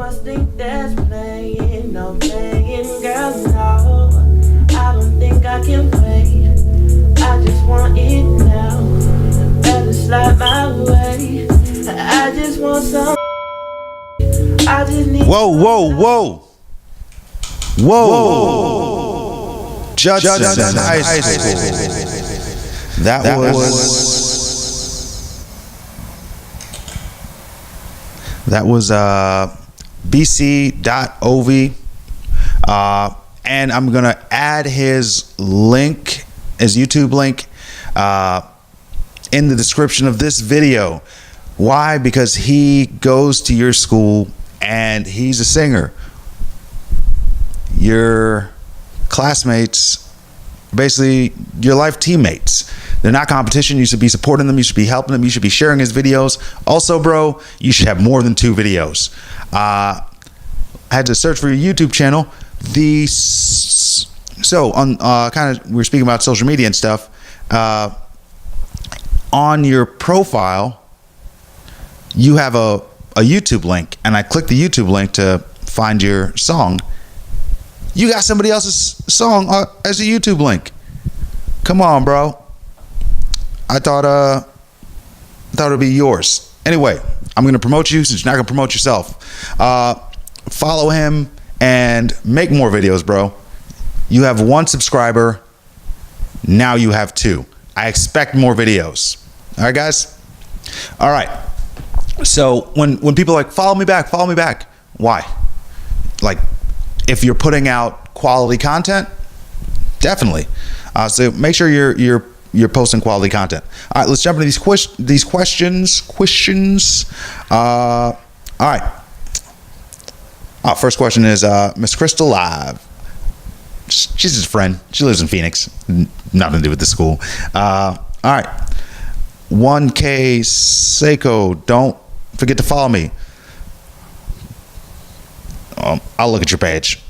must think that's playing, no playing, girl, no. I don't think I can wait. I just want it now. Better slide my way. I just want some. I just need. Whoa. Judson High School. That was bc.ovie. And I'm going to add his link, his YouTube link, in the description of this video. Why? Because he goes to your school and he's a singer. Your classmates, basically your life teammates. They're not competition. You should be supporting them. You should be helping them. You should be sharing his videos. Also, bro, you should have more than 2 videos. I had to search for your YouTube channel. So on kind of, we're speaking about social media and stuff. On your profile, you have a YouTube link, and I clicked the YouTube link to find your song. You got somebody else's song as a YouTube link. Come on, bro. I thought it'd be yours. Anyway, I'm gonna promote you since you're not gonna promote yourself. Follow him and make more videos, bro. You have 1 subscriber. Now you have 2. I expect more videos. All right, guys. All right. So when people are like, follow me back. Why? Like, if you're putting out quality content, definitely. So make sure you're posting quality content. All right, let's jump into these questions. All right. First question is Miss Crystal Live. She's his friend. She lives in Phoenix. Nothing to do with the school. All right. 1K Seiko. Don't forget to follow me. I'll look at your page.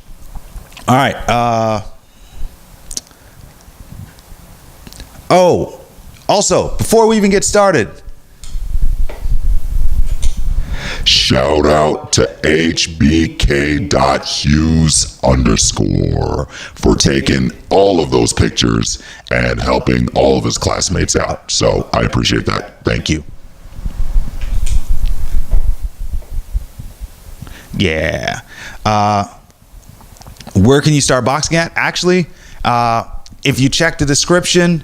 All right. Also, before we even get started, shout out to hbk.hughes_ for taking all of those pictures and helping all of his classmates out. So I appreciate that. Thank you. Yeah. Where can you start boxing at? Actually, if you check the description,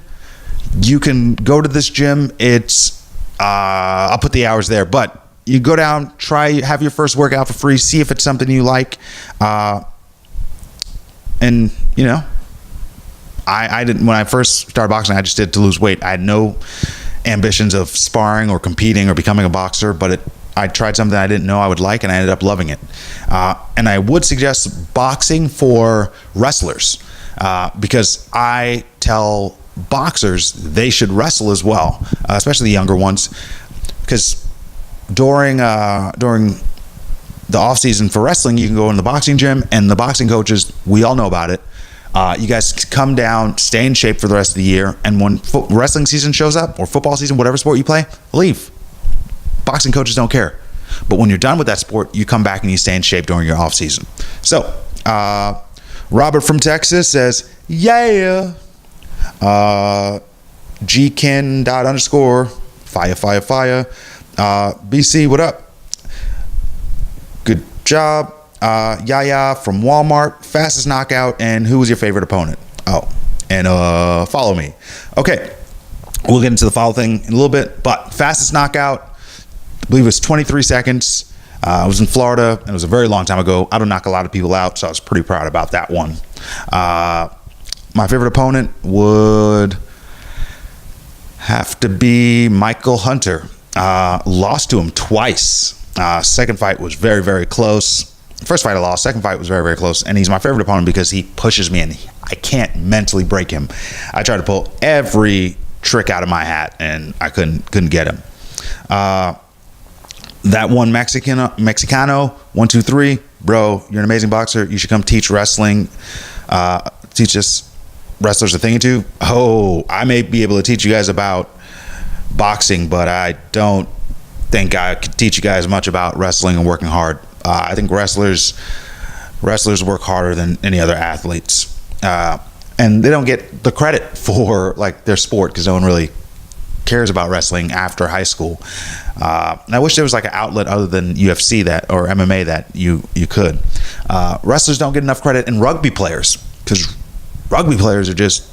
you can go to this gym. It's I'll put the hours there, but you go down, have your first workout for free, see if it's something you like. And you know, I didn't, when I first started boxing, I just did it to lose weight. I had no ambitions of sparring or competing or becoming a boxer, but I tried something I didn't know I would like, and I ended up loving it. And I would suggest boxing for wrestlers, because I tell boxers they should wrestle as well, especially the younger ones, because during the off season for wrestling, you can go in the boxing gym, and the boxing coaches, we all know about it. You guys come down, stay in shape for the rest of the year, and when wrestling season shows up, or football season, whatever sport you play, leave. Boxing coaches don't care. But when you're done with that sport, you come back and you stay in shape during your off season. So, Robert from Texas says, yeah. gkin._ fire. BC, what up? Good job. Yaya from Walmart, fastest knockout, and who was your favorite opponent? Oh, and follow me. Okay, we'll get into the follow thing in a little bit, but fastest knockout, I believe it was 23 seconds. I was in Florida, and it was a very long time ago. I don't knock a lot of people out, so I was pretty proud about that one. My favorite opponent would have to be Michael Hunter. Lost to him twice. Second fight was very, very close. First fight I lost. Second fight was very, very close. And he's my favorite opponent because he pushes me, and I can't mentally break him. I tried to pull every trick out of my hat, and I couldn't get him. That one Mexicano, 1, 2, 3, bro, you're an amazing boxer. You should come teach wrestling. Teach us wrestlers a thing or two. Oh, I may be able to teach you guys about boxing, but I don't think I could teach you guys much about wrestling and working hard. I think wrestlers work harder than any other athletes, and they don't get the credit for like their sport because no one really cares about wrestling after high school. And I wish there was like an outlet other than UFC or MMA that you could. Wrestlers don't get enough credit, and rugby players, because rugby players are just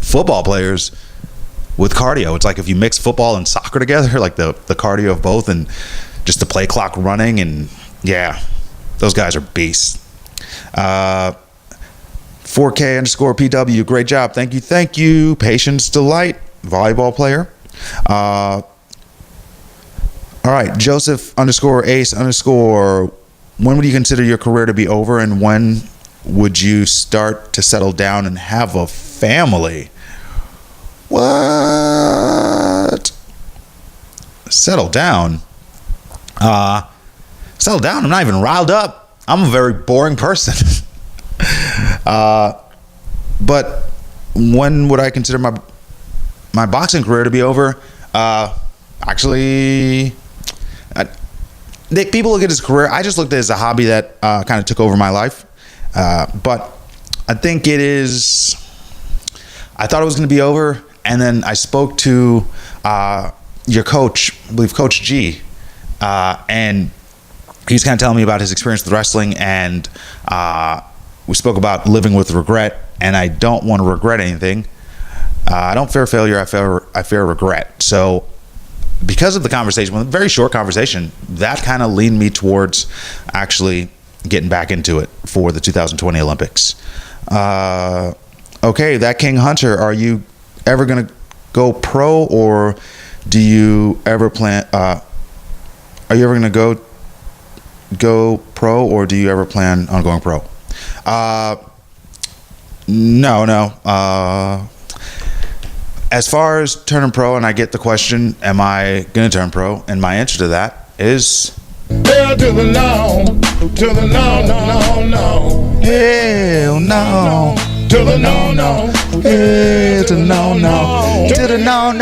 football players with cardio. It's like if you mix football and soccer together, like the cardio of both, and just the play clock running, and yeah, those guys are beasts. 4K_PW, great job. Thank you. Patience Delight, volleyball player. All right, Joseph_Ace_, when would you consider your career to be over, and when would you start to settle down and have a family? What? Settle down? Settle down? I'm not even riled up. I'm a very boring person. But when would I consider my boxing career to be over? Actually, people look at his career. I just looked at it as a hobby that kind of took over my life. But I think it is. I thought it was going to be over, and then I spoke to your coach, I believe Coach G, and he's kind of telling me about his experience with wrestling, and we spoke about living with regret, and I don't want to regret anything. I don't fear failure. I fear regret. So because of the conversation, a very short conversation, that kind of leaned me towards actually getting back into it for the 2020 Olympics. Okay, that King Hunter, are you ever going to go pro, or do you ever plan, are you ever going to go pro, or do you ever plan on going pro? No. As far as turning pro, and I get the question, am I going to turn pro? And my answer to that is... Hell to the no, to the no. Hell no. To the no. Hell to no. To the no.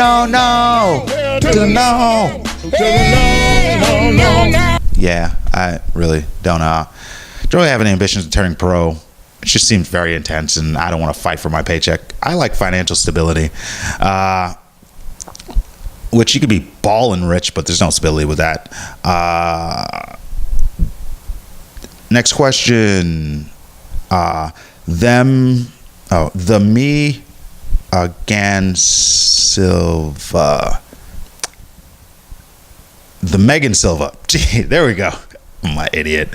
To the no. Yeah, I really don't really have any ambitions of turning pro. It just seems very intense, and I don't want to fight for my paycheck. I like financial stability, which you could be ballin' rich, but there's no stability with that. Next question. The me again Silva. The Megan Silva. Gee, there we go. I'm an idiot.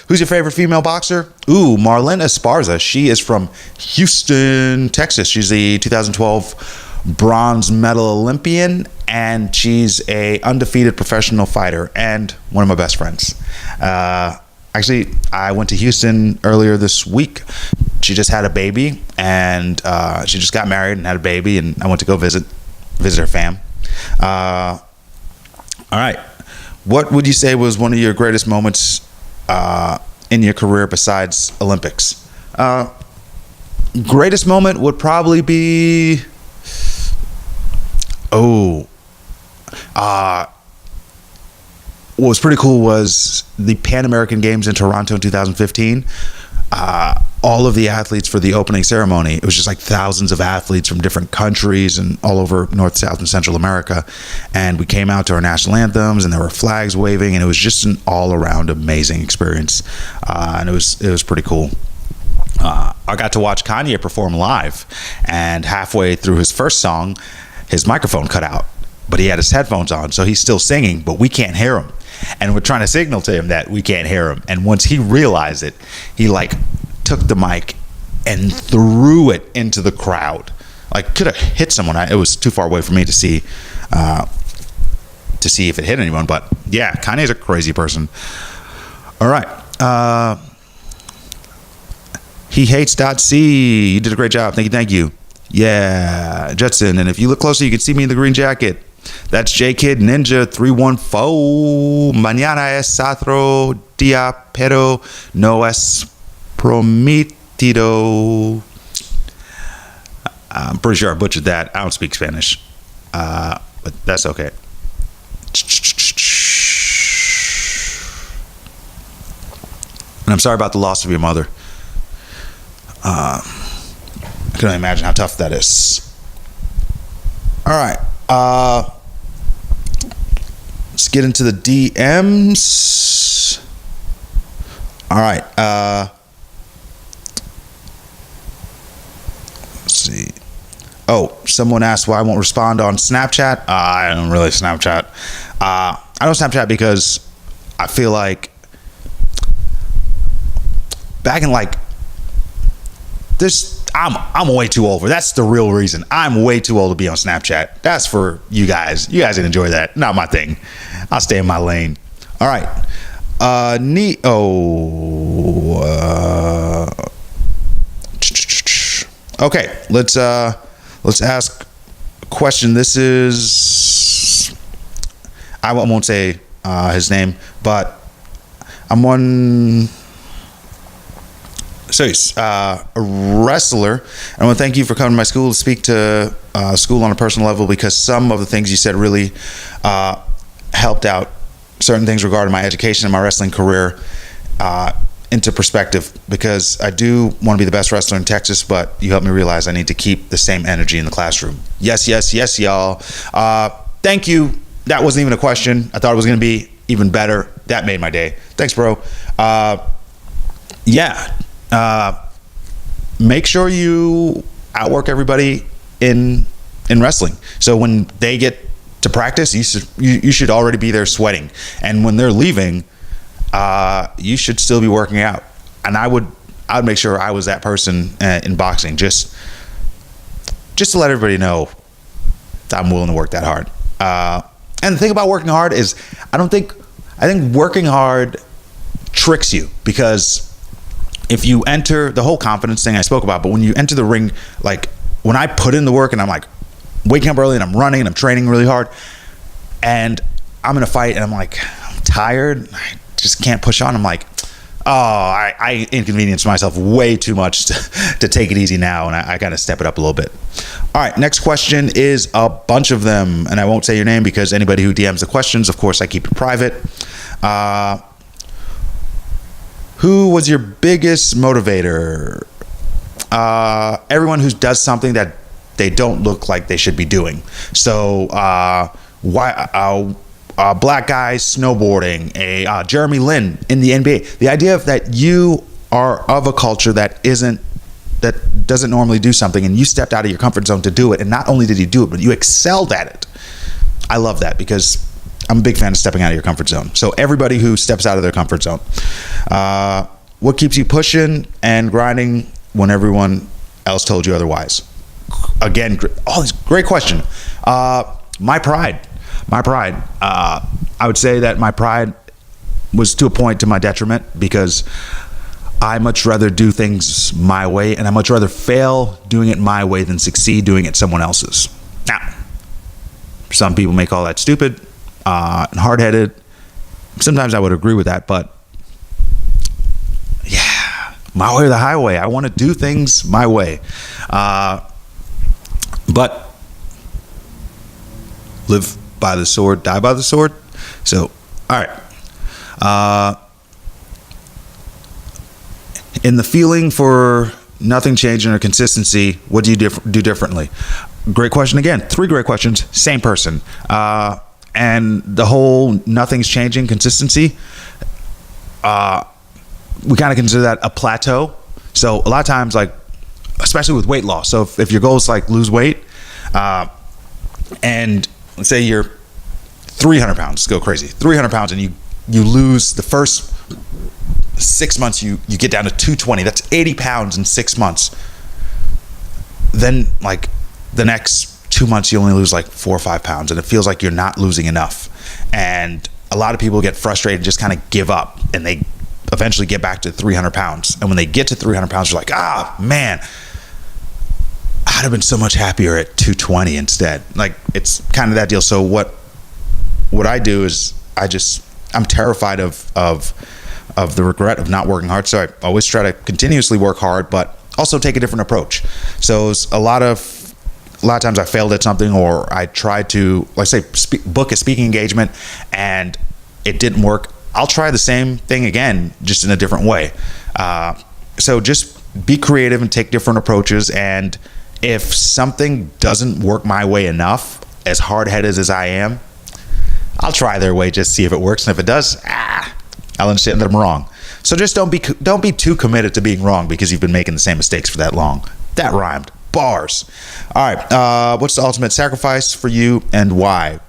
Who's your favorite female boxer? Ooh, Marlene Esparza. She is from Houston, Texas. She's the 2012 bronze medal Olympian, and she's a undefeated professional fighter and one of my best friends. Actually, I went to Houston earlier this week. She just had a baby, and she just got married and had a baby, and I went to go visit her fam. All right. What would you say was one of your greatest moments in your career besides Olympics? Greatest moment would probably be... what was pretty cool was the Pan American Games in Toronto in 2015. All of the athletes for the opening ceremony, it was just like thousands of athletes from different countries and all over North, South, and Central America. And we came out to our national anthems, and there were flags waving, and it was just an all-around amazing experience. And it was pretty cool. I got to watch Kanye perform live, and halfway through his first song, his microphone cut out, but he had his headphones on, so he's still singing, but we can't hear him. And we're trying to signal to him that we can't hear him. And once he realized it, he took the mic and threw it into the crowd. Could have hit someone. It was too far away for me to see if it hit anyone. But yeah, Kanye's a crazy person. All right. He hates .c. You did a great job. Thank you. Yeah, Judson. And if you look closer, you can see me in the green jacket. That's J-Kid Ninja 314. Mañana es otro día, pero no es prometido. I'm pretty sure I butchered that. I don't speak Spanish, but that's okay. And I'm sorry about the loss of your mother. I can only imagine how tough that is. All right. Let's get into the DMs. All right. Let's see. Oh, someone asked why I won't respond on Snapchat. I don't really Snapchat. I don't Snapchat because I feel like back in like this, I'm way too old for. That's the real reason. I'm way too old to be on Snapchat. That's for you guys. You guys can enjoy that. Not my thing. I'll stay in my lane. All right. Okay. Let's ask a question. This is, I won't say his name, but I'm one. So he's a wrestler. I want to thank you for coming to my school to speak to school on a personal level, because some of the things you said really helped out certain things regarding my education and my wrestling career into perspective, because I do want to be the best wrestler in Texas, but you helped me realize I need to keep the same energy in the classroom. Yes, y'all. Thank you. That wasn't even a question. I thought it was going to be even better. That made my day. Thanks, bro. Make sure you outwork everybody in wrestling. So when they get to practice, you should already be there sweating. And when they're leaving, you should still be working out. And I would make sure I was that person in boxing, just to let everybody know that I'm willing to work that hard. And the thing about working hard is I think working hard tricks you, because if you enter the whole confidence thing I spoke about, but when you enter the ring, like when I put in the work and I'm like waking up early and I'm running and I'm training really hard and I'm in a fight and I'm like, I'm tired, I just can't push on. I'm like, oh, I inconvenience myself way too much to take it easy now, and I got to step it up a little bit. All right, next question is a bunch of them, and I won't say your name because anybody who DMs the questions, of course, I keep it private. Who was your biggest motivator? Everyone who does something that they don't look like they should be doing. So, black guys snowboarding, Jeremy Lin in the NBA. The idea of that you are of a culture that doesn't normally do something, and you stepped out of your comfort zone to do it. And not only did you do it, but you excelled at it. I love that, because I'm a big fan of stepping out of your comfort zone. So everybody who steps out of their comfort zone. What keeps you pushing and grinding when everyone else told you otherwise? Again, great question. My pride. I would say that my pride was to a point to my detriment, because I much rather do things my way, and I much rather fail doing it my way than succeed doing it someone else's. Now, some people may call that stupid and hard-headed. Sometimes I would agree with that, but yeah, my way or the highway. I want to do things my way. But live by the sword, die by the sword. So, all right. In the feeling for nothing changing or consistency, what do you do differently? Great question again. 3 great questions, same person. And the whole nothing's changing consistency, we kind of consider that a plateau. So a lot of times, like, especially with weight loss. So if your goal is like lose weight, and let's say you're 300 pounds, let's go crazy, 300 pounds, and you lose the first 6 months, you get down to 220. That's 80 pounds in 6 months. Then like the next 2 months, you only lose like 4 or 5 pounds, and it feels like you're not losing enough. And a lot of people get frustrated and just kind of give up, and they eventually get back to 300 pounds. And when they get to 300 pounds, you're like, man, I'd have been so much happier at 220 instead. Like, it's kind of that deal. So what I do is I'm terrified of the regret of not working hard. So I always try to continuously work hard, but also take a different approach. So a lot of times I failed at something, or I tried to, like, say, book a speaking engagement and it didn't work. I'll try the same thing again, just in a different way. So just be creative and take different approaches. And if something doesn't work my way enough, as hard-headed as I am, I'll try their way, just see if it works. And if it does, I'll understand that I'm wrong. So just don't be too committed to being wrong because you've been making the same mistakes for that long. That rhymed. Bars. All right. What's the ultimate sacrifice for you and why?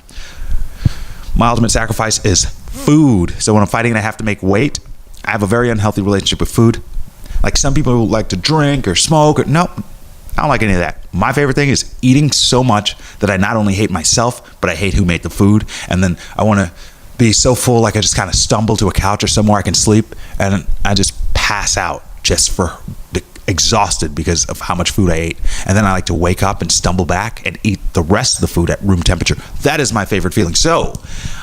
My ultimate sacrifice is food. So when I'm fighting and I have to make weight, I have a very unhealthy relationship with food. Like some people like to drink or smoke. Nope. I don't like any of that. My favorite thing is eating so much that I not only hate myself, but I hate who made the food. And then I want to be so full, like I just kind of stumble to a couch or somewhere I can sleep, and I just pass out just for exhausted because of how much food I ate. And then I like to wake up and stumble back and eat the rest of the food at room temperature. That is my favorite feeling. So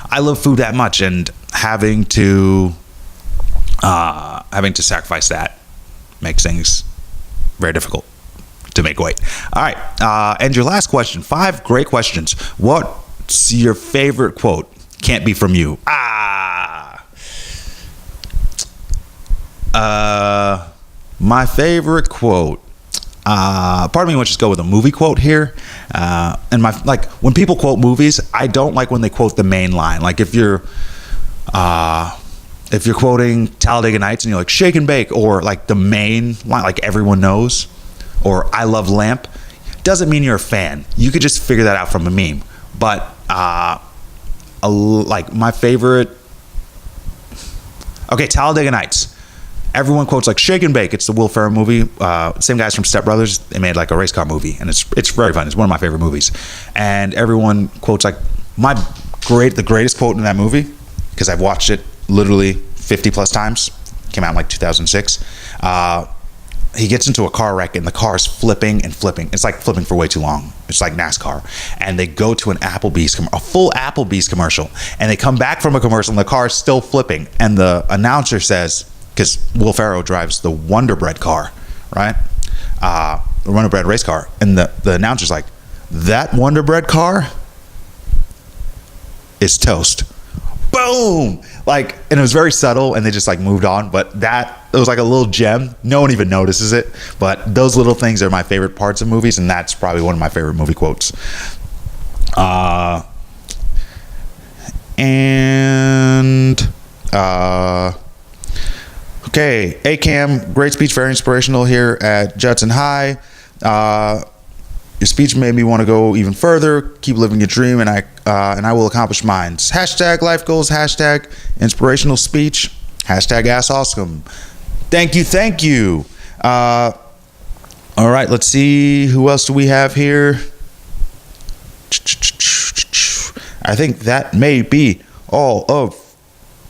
I love food that much, and having to sacrifice that makes things very difficult to make weight. All right. And your last question, 5 great questions. What's your favorite quote? Can't be from you. My favorite quote. Part of me wants to just go with a movie quote here. And when people quote movies, I don't like when they quote the main line. Like if you're quoting Talladega Nights and you're like shake and bake, or like the main line, like everyone knows, or I love lamp, doesn't mean you're a fan. You could just figure that out from a meme. But like my favorite, Talladega Nights. Everyone quotes like Shake and Bake. It's the Will Ferrell movie. Same guys from Step Brothers. They made like a race car movie, and it's very fun. It's one of my favorite movies. And everyone quotes like the greatest quote in that movie, because I've watched it literally 50 plus times. Came out in like 2006. He gets into a car wreck and the car's flipping and flipping. It's like flipping for way too long. It's like NASCAR. And they go to a full Applebee's commercial, and they come back from a commercial and the car's still flipping. And the announcer says, because Will Ferrell drives the Wonder Bread car, right? The Wonder Bread race car. And the announcer's like, that Wonder Bread car is toast. Boom! And it was very subtle, and they just like moved on. But it was like a little gem. No one even notices it. But those little things are my favorite parts of movies, and that's probably one of my favorite movie quotes. Okay, ACAM, great speech, very inspirational here at Judson High. Your speech made me want to go even further. Keep living your dream, and I will accomplish mine. Hashtag life goals, hashtag inspirational speech, hashtag ass awesome. Thank you. All right, let's see. Who else do we have here? I think that may be all of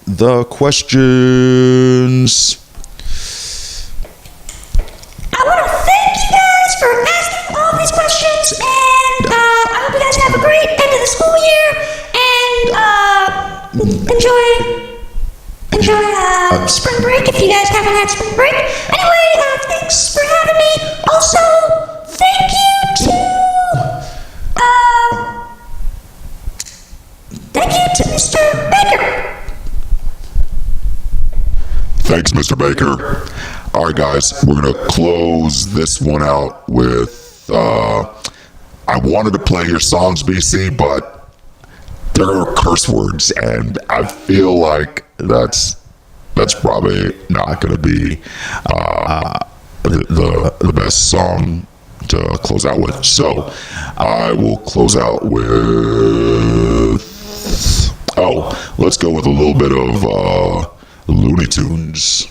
the questions. I want to thank you guys for asking all these questions, and I hope you guys have a great end of the school year, and enjoy spring break if you guys haven't had spring break. Anyway, thanks for having me. Also, thank you to Mr. Baker. Thanks, Mr. Baker. All right, guys, we're going to close this one out with, I wanted to play your songs, BC, but there are curse words, and I feel like that's probably not going to be the best song to close out with. So I will close out with, let's go with a little bit of Looney Tunes.